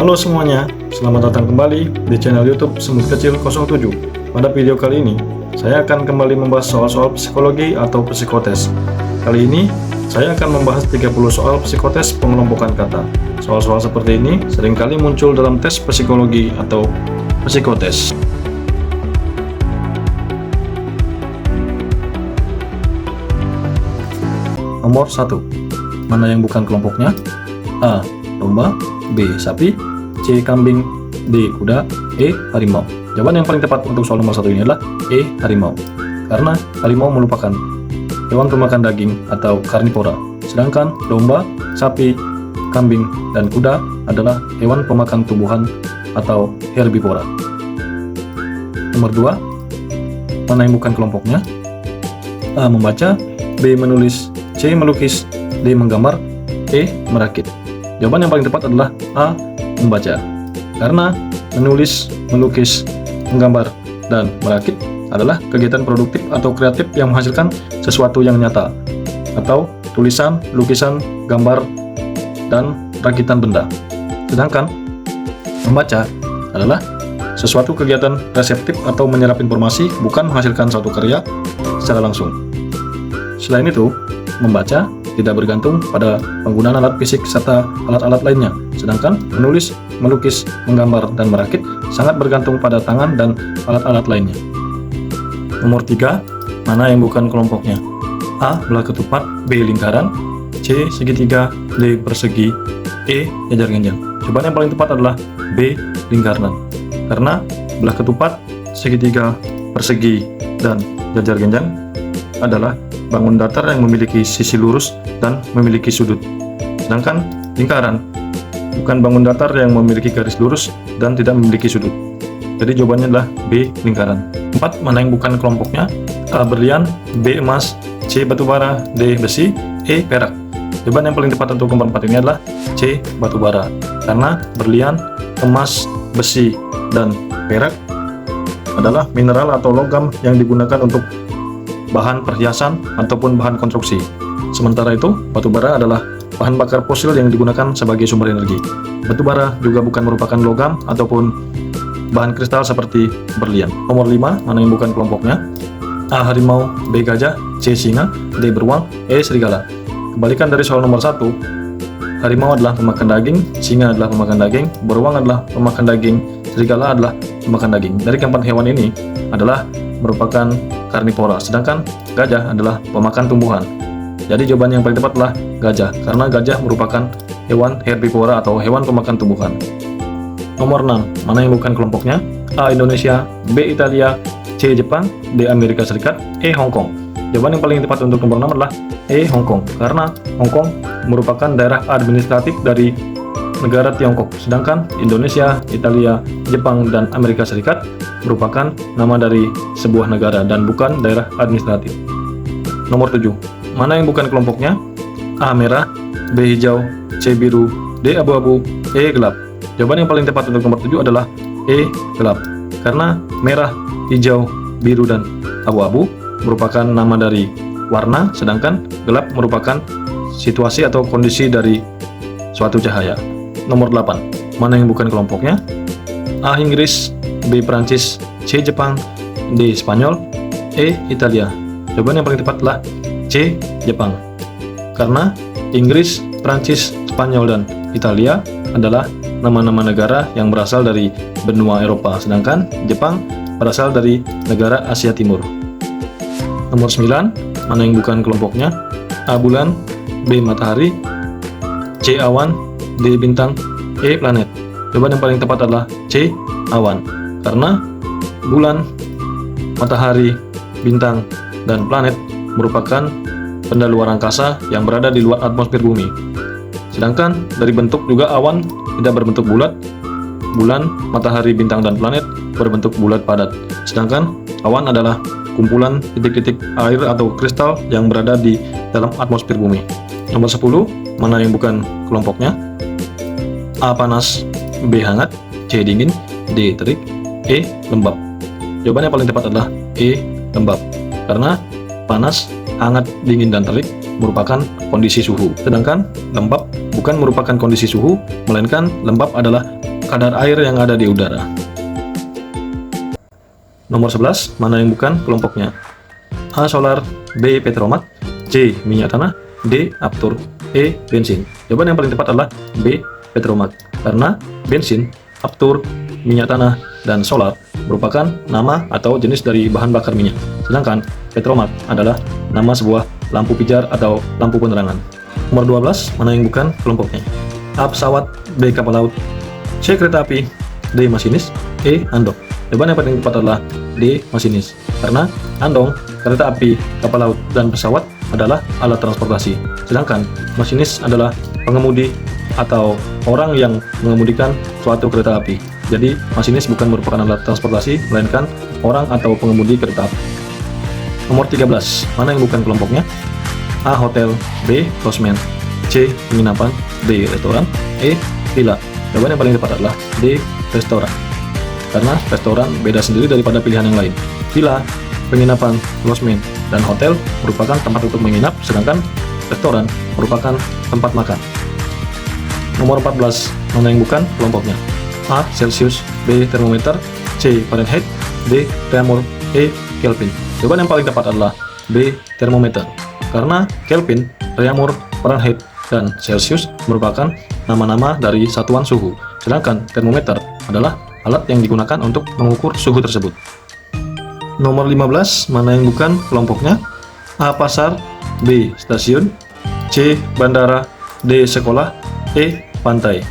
Halo semuanya, selamat datang kembali di channel YouTube Semut Kecil 07. Pada video kali ini, saya akan kembali membahas soal-soal psikologi atau psikotes. Kali ini, saya akan membahas 30 soal psikotes pengelompokan kata. Soal-soal seperti ini seringkali muncul dalam tes psikologi atau psikotes. Nomor 1. Mana yang bukan kelompoknya? A. Domba, B. Sapi, C. Kambing, D. Kuda, E. Harimau. Jawaban yang paling tepat untuk soal nomor 1 ini adalah E. Harimau. Karena harimau merupakan hewan pemakan daging atau karnivora, sedangkan domba, sapi, kambing, dan kuda adalah hewan pemakan tumbuhan atau herbivora. Nomor 2. Mana yang bukan kelompoknya? A. Membaca, B. Menulis, C. Melukis, D. Menggambar, E. Merakit. Jawaban yang paling tepat adalah A. Membaca. Karena menulis, melukis, menggambar, dan merakit adalah kegiatan produktif atau kreatif yang menghasilkan sesuatu yang nyata, atau tulisan, lukisan, gambar, dan rakitan benda. Sedangkan membaca adalah sesuatu kegiatan reseptif atau menyerap informasi, bukan menghasilkan suatu karya secara langsung. Selain itu, membaca tidak bergantung pada penggunaan alat fisik serta alat-alat lainnya, sedangkan menulis, melukis, menggambar, dan merakit sangat bergantung pada tangan dan alat-alat lainnya. Nomor 3. Mana yang bukan kelompoknya? A. Belah ketupat, B. Lingkaran, C. Segitiga, D. Persegi, E. Jajar genjang. Jawaban yang paling tepat adalah B. Lingkaran. Karena belah ketupat, segitiga, persegi, dan jajar genjang adalah bangun datar yang memiliki sisi lurus dan memiliki sudut. Sedangkan lingkaran bukan bangun datar yang memiliki garis lurus dan tidak memiliki sudut. Jadi jawabannya adalah B. Lingkaran. 4. Mana yang bukan kelompoknya? A. Berlian, B. Emas, C. Batu bara, D. Besi, E. Perak. Jawaban yang paling tepat untuk nomor 4 ini adalah C. Batu bara. Karena berlian, emas, besi, dan perak adalah mineral atau logam yang digunakan untuk bahan perhiasan ataupun bahan konstruksi. Sementara itu, batu bara adalah bahan bakar fosil yang digunakan sebagai sumber energi. Batu bara juga bukan merupakan logam ataupun bahan kristal seperti berlian. Nomor 5, mana yang bukan kelompoknya? A. Harimau, B. Gajah, C. Singa, D. Beruang, E. Serigala. Kebalikan dari soal nomor 1, harimau adalah pemakan daging, singa adalah pemakan daging, beruang adalah pemakan daging, serigala adalah pemakan daging. Dari keempat hewan ini adalah merupakan karnivora, sedangkan gajah adalah pemakan tumbuhan. Jadi jawaban yang paling tepat adalah gajah, karena gajah merupakan hewan herbivora atau hewan pemakan tumbuhan. Nomor 6, mana yang bukan kelompoknya? A. Indonesia, B. Italia, C. Jepang, D. Amerika Serikat, E. Hong Kong. Jawaban yang paling tepat untuk nomor 6 adalah E. Hong Kong, karena Hong Kong merupakan daerah administratif dari negara Tiongkok, sedangkan Indonesia, Italia, Jepang, dan Amerika Serikat merupakan nama dari sebuah negara dan bukan daerah administratif. Nomor 7, mana yang bukan kelompoknya? A. Merah, B. Hijau, C. Biru, D. Abu-abu, E. Gelap. Jawaban yang paling tepat untuk nomor 7 adalah E. Gelap, karena merah, hijau, biru, dan abu-abu merupakan nama dari warna, sedangkan gelap merupakan situasi atau kondisi dari suatu cahaya. Nomor 8, mana yang bukan kelompoknya? A. Inggris, B. Prancis, C. Jepang, D. Spanyol, E. Italia. Jawaban yang paling tepat adalah C. Jepang. Karena Inggris, Prancis, Spanyol, dan Italia adalah nama-nama negara yang berasal dari benua Eropa, sedangkan Jepang berasal dari negara Asia Timur. Nomor 9, mana yang bukan kelompoknya? A. Bulan, B. Matahari, C. Awan, D. Bintang, E. Planet. Jawaban yang paling tepat adalah C. Awan. Karena bulan, matahari, bintang, dan planet merupakan benda luar angkasa yang berada di luar atmosfer bumi. Sedangkan dari bentuk juga awan tidak berbentuk bulat. Bulan, matahari, bintang, dan planet berbentuk bulat padat. Sedangkan awan adalah kumpulan titik-titik air atau kristal yang berada di dalam atmosfer bumi. Nomor 10, mana yang bukan kelompoknya? A. Panas, B. Hangat, C. Dingin, D. Terik, E. Lembab. Jawaban yang paling tepat adalah E. Lembab. Karena panas, hangat, dingin, dan terik merupakan kondisi suhu. Sedangkan lembab bukan merupakan kondisi suhu, melainkan lembab adalah kadar air yang ada di udara. Nomor 11, mana yang bukan kelompoknya? A. Solar, B. Petromak, C. Minyak tanah, D. Aftur, E. Bensin. Jawaban yang paling tepat adalah B. Petromak. Karena bensin, aftur, minyak tanah, dan solar merupakan nama atau jenis dari bahan bakar minyak. Sedangkan petromak adalah nama sebuah lampu pijar atau lampu penerangan. Nomor 12, mana yang bukan kelompoknya? A. Pesawat, B. Kapal laut, C. Kereta api, D. Masinis, E. Andong. Jawaban yang paling tepat adalah D. Masinis. Karena andong, kereta api, kapal laut, dan pesawat adalah alat transportasi. Sedangkan masinis adalah pengemudi atau orang yang mengemudikan suatu kereta api. Jadi masinis bukan merupakan alat transportasi, melainkan orang atau pengemudi kereta api. Nomor 13, mana yang bukan kelompoknya? A. Hotel, B. Losmen, C. Penginapan, D. Restoran, E. Villa. Jawaban yang paling tepat adalah D. Restoran. Karena restoran beda sendiri daripada pilihan yang lain. Villa, penginapan, losmen, dan hotel merupakan tempat untuk menginap, sedangkan restoran merupakan tempat makan. Nomor 14, mana yang bukan kelompoknya? A. Celsius, B. Termometer, C. Fahrenheit, D. Reaumur, E. Kelvin. Jawaban yang paling tepat adalah B. Termometer. Karena Kelvin, Reaumur, Fahrenheit, dan Celsius merupakan nama-nama dari satuan suhu, sedangkan termometer adalah alat yang digunakan untuk mengukur suhu tersebut. Nomor 15, mana yang bukan kelompoknya? A. Pasar, B. Stasiun, C. Bandara, D. Sekolah, E. Pantai.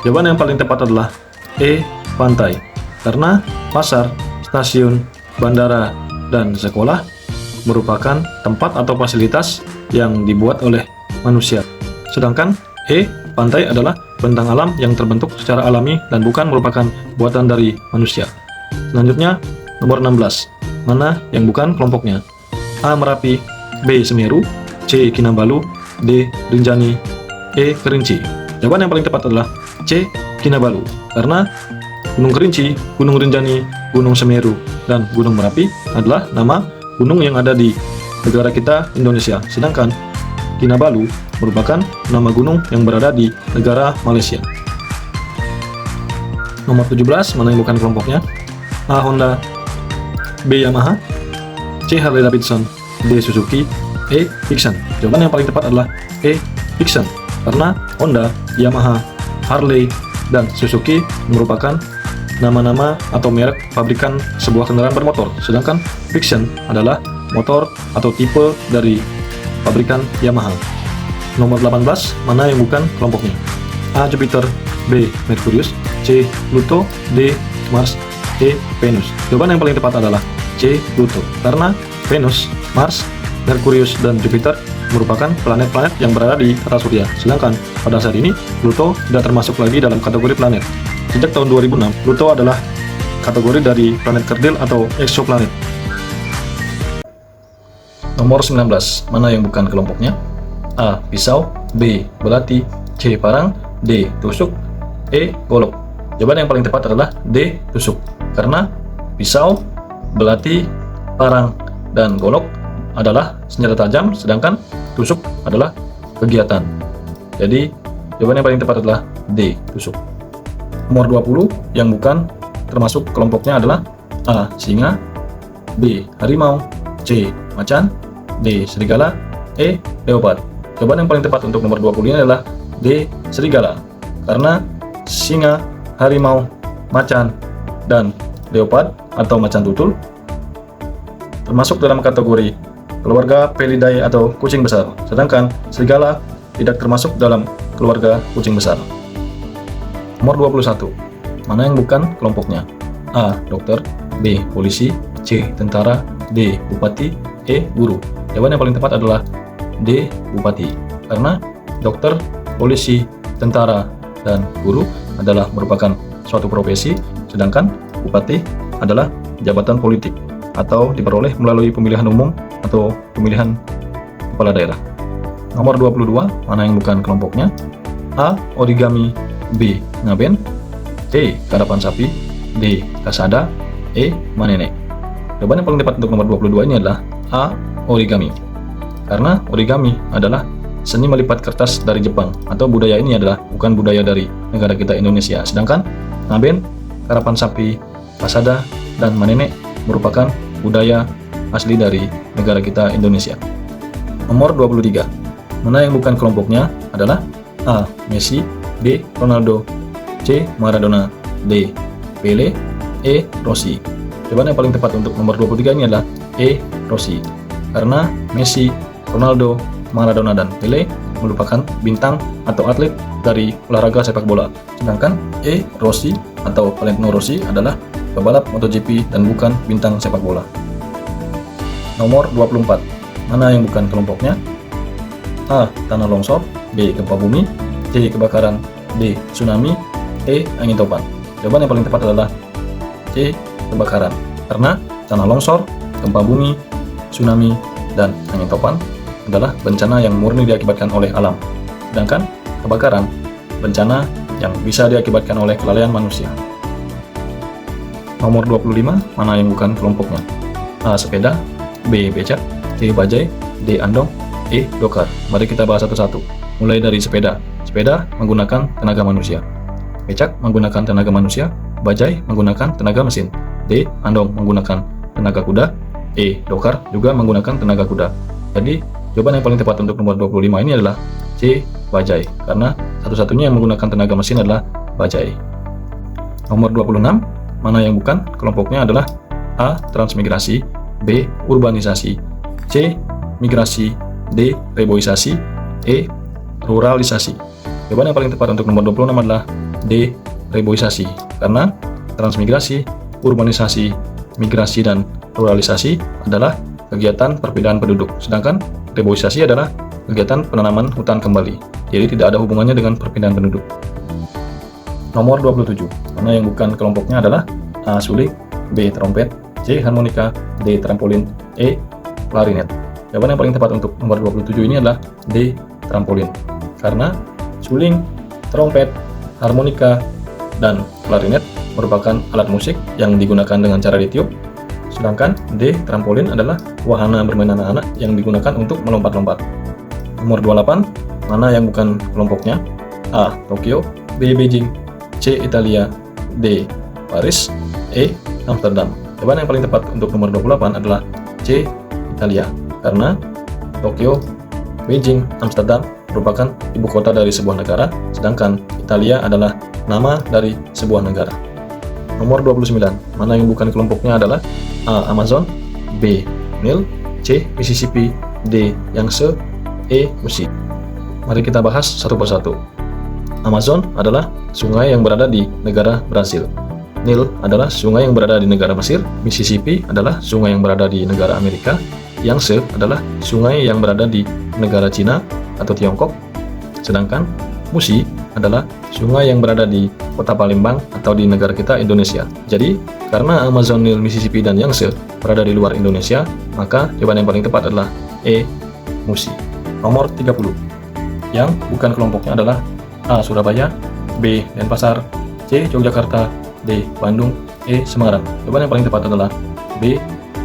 Jawaban yang paling tepat adalah E. Pantai. Karena pasar, stasiun, bandara, dan sekolah merupakan tempat atau fasilitas yang dibuat oleh manusia. Sedangkan E. Pantai adalah bentang alam yang terbentuk secara alami dan bukan merupakan buatan dari manusia. Selanjutnya, nomor 16. Mana yang bukan kelompoknya? A. Merapi, B. Semeru, C. Kinabalu, D. Rinjani, E. Kerinci. Jawaban yang paling tepat adalah C. Kinabalu. Karena Gunung Kerinci, Gunung Rinjani, Gunung Semeru, dan Gunung Merapi adalah nama gunung yang ada di negara kita, Indonesia. Sedangkan Kinabalu merupakan nama gunung yang berada di negara Malaysia. Nomor 17, mana yang bukan kelompoknya? A. Honda, B. Yamaha, C. Harley Davidson, D. Suzuki, E. Dixon. Jawaban yang paling tepat adalah E. Dixon. Karena Honda, Yamaha, Harley, dan Suzuki merupakan nama-nama atau merek pabrikan sebuah kendaraan bermotor. Sedangkan Dixon adalah motor atau tipe dari pabrikan Yamaha. Nomor 18, mana yang bukan kelompoknya? A. Jupiter, B. Merkurius, C. Pluto, D. Mars, E. Venus. Jawaban yang paling tepat adalah C. Pluto. Karena Venus, Mars, Merkurius, dan Jupiter merupakan planet-planet yang berada di tata surya. Sedangkan pada saat ini Pluto tidak termasuk lagi dalam kategori planet. Sejak tahun 2006, Pluto adalah kategori dari planet kerdil atau exoplanet. Nomor 19, mana yang bukan kelompoknya? A. Pisau, B. Belati, C. Parang, D. Tusuk, E. Golok. Jawaban yang paling tepat adalah D. Tusuk. Karena pisau, belati, parang, dan golok adalah senjata tajam, sedangkan tusuk adalah kegiatan. Jadi, jawaban yang paling tepat adalah D. Tusuk. Nomor 20, yang bukan termasuk kelompoknya adalah A. Singa, B. Harimau, C. Macan, D. Serigala, E. Leopard. Jawaban yang paling tepat untuk nomor 20 ini adalah D. Serigala. Karena singa, harimau, macan, dan leopard atau macan tutul termasuk dalam kategori keluarga Felidae atau kucing besar. Sedangkan serigala tidak termasuk dalam keluarga kucing besar. Nomor 21. Mana yang bukan kelompoknya? A. Dokter, B. Polisi, C. Tentara, D. Bupati, E. Guru. Jawaban yang paling tepat adalah D. Bupati. Karena dokter, polisi, tentara, dan guru adalah merupakan suatu profesi, sedangkan bupati adalah jabatan politik atau diperoleh melalui pemilihan umum atau pemilihan kepala daerah. Nomor 22, mana yang bukan kelompoknya? A. Origami, B. Ngaben, C. Karapan sapi, D. Kasada, E. Manene. Jawaban yang paling tepat untuk nomor 22 ini adalah A. Origami. Karena origami adalah seni melipat kertas dari Jepang, atau budaya ini adalah bukan budaya dari negara kita Indonesia. Sedangkan ngaben, karapan sapi, pasada, dan manenek merupakan budaya asli dari negara kita Indonesia. Nomor 23. Mana yang bukan kelompoknya adalah A. Messi, B. Ronaldo, C. Maradona, D. Pele, E. Rossi. Jawaban yang paling tepat untuk nomor 23 ini adalah E. Rossi. Karena Messi, Ronaldo, Maradona, dan Pele merupakan bintang atau atlet dari olahraga sepak bola. Sedangkan E. Rossi atau Valentino Rossi adalah pebalap MotoGP dan bukan bintang sepak bola. Nomor 24. Mana yang bukan kelompoknya? A. Tanah longsor, B. Gempa bumi, C. Kebakaran, D. Tsunami, E. Angin topan. Jawaban yang paling tepat adalah C. Kebakaran. Karena tanah longsor, gempa bumi, tsunami, dan angin topan adalah bencana yang murni diakibatkan oleh alam. Sedangkan kebakaran, bencana yang bisa diakibatkan oleh kelalaian manusia. Nomor 25, mana yang bukan kelompoknya? A. Sepeda, B. Becak, C. Bajai, D. Andong, E. Dokar. Mari kita bahas satu-satu. Mulai dari sepeda. Sepeda menggunakan tenaga manusia. Becak menggunakan tenaga manusia. Bajai menggunakan tenaga mesin. D. Andong menggunakan tenaga kuda. E. Dokar juga menggunakan tenaga kuda. Jadi, jawaban yang paling tepat untuk nomor 25 ini adalah C. Bajai. Karena satu-satunya yang menggunakan tenaga mesin adalah bajai. Nomor 26, mana yang bukan kelompoknya adalah A. Transmigrasi, B. Urbanisasi, C. Migrasi, D. Reboisasi, E. Ruralisasi. Jawaban yang paling tepat untuk nomor 26 adalah D. Reboisasi. Karena transmigrasi, urbanisasi, migrasi, dan ruralisasi adalah kegiatan perpindahan penduduk. Sedangkan reboisasi adalah kegiatan penanaman hutan kembali. Jadi tidak ada hubungannya dengan perpindahan penduduk. Nomor 27. Mana yang bukan kelompoknya adalah A. Suling, B. Trompet, C. Harmonika, D. Trampolin, E. Klarinet. Jawaban yang paling tepat untuk nomor 27 ini adalah D. Trampolin. Karena suling, trompet, harmonika, dan klarinet merupakan alat musik yang digunakan dengan cara ditiup. Sedangkan D. Trampolin adalah wahana bermain anak-anak yang digunakan untuk melompat-lompat. Nomor 28, mana yang bukan kelompoknya? A. Tokyo, B. Beijing, C. Italia, D. Paris, E. Amsterdam. Jawaban yang paling tepat untuk nomor 28 adalah C. Italia. Karena Tokyo, Beijing, Amsterdam merupakan ibu kota dari sebuah negara, sedangkan Italia adalah nama dari sebuah negara. Nomor 29, mana yang bukan kelompoknya adalah A. Amazon, B. Nil, C. Mississippi, D. Yangtze, E. Musi. Mari kita bahas satu persatu. Amazon adalah sungai yang berada di negara Brasil. Nil adalah sungai yang berada di negara Mesir. Mississippi adalah sungai yang berada di negara Amerika. Yangtze adalah sungai yang berada di negara Cina atau Tiongkok. Sedangkan Musi adalah sungai yang berada di kota Palembang atau di negara kita Indonesia. Jadi, karena Amazon, Nil, Mississippi, dan Yangtze berada di luar Indonesia, maka jawaban yang paling tepat adalah E. Musi. Nomor 30. Yang bukan kelompoknya adalah A. Surabaya, B. Denpasar, C. Yogyakarta, D. Bandung, E. Semarang. Jawaban yang paling tepat adalah B.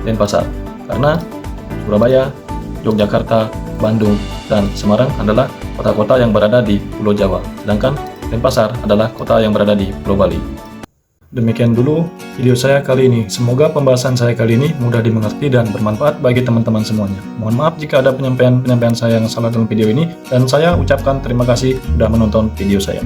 Denpasar. Karena Surabaya, Yogyakarta, Bandung, dan Semarang adalah kota-kota yang berada di Pulau Jawa, sedangkan Denpasar adalah kota yang berada di Pulau Bali. Demikian dulu video saya kali ini. Semoga pembahasan saya kali ini mudah dimengerti dan bermanfaat bagi teman-teman semuanya. Mohon maaf jika ada penyampaian saya yang salah dalam video ini, dan saya ucapkan terima kasih sudah menonton video saya.